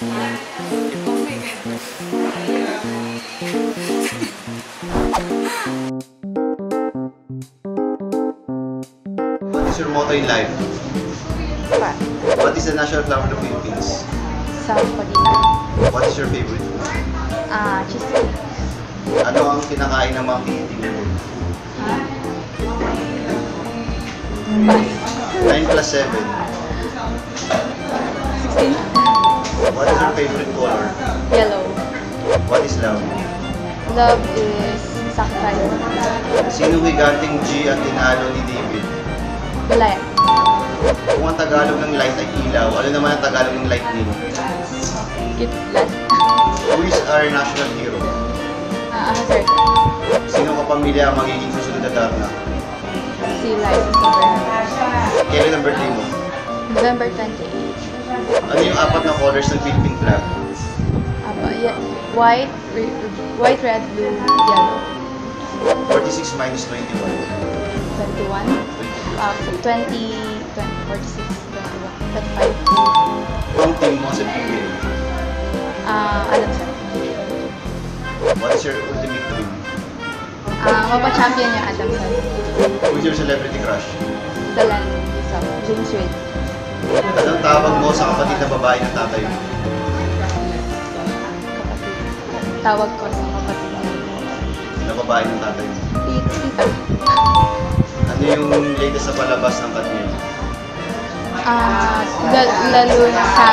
What is your motto in life? Pa. What is the national flower of the Philippines? Sampalita. What is your favorite food? Cheesecake. Ano ang kinakain ng mga Pilipino? 9 plus 7. 16. What is your favorite color? Yellow. What is love? Love is sacrifice. Sino higanting G ang tinalo ni David? Goliath. Kung ang Tagalog ng light ay ilaw, ano naman ang Tagalog ng lightning? Kitlat. Who is our national hero? Sir. Sino kapamilya ang magiging susunod na Darna? Si Liza Sobrano. Kailan ang birthday mo? November 28. Ano yung apat na colors ng Philippine flag? White, red, blue, yellow. 46 minus 21. 21. 20, 46, 21, 25. Ang team mo sa PBA? Alam sir. What is your ultimate dream? Mapa-champion yung Adam sir. Who is your celebrity crush? Dalan sa James Wade. Anong tawag mo sa kapatid na babae ng tatay mo? Kapatid. Tawag ko sa kapatid Na babae ng tatay mo? Tita. Ano yung latest na palabas ng Katniel? Lalo na sa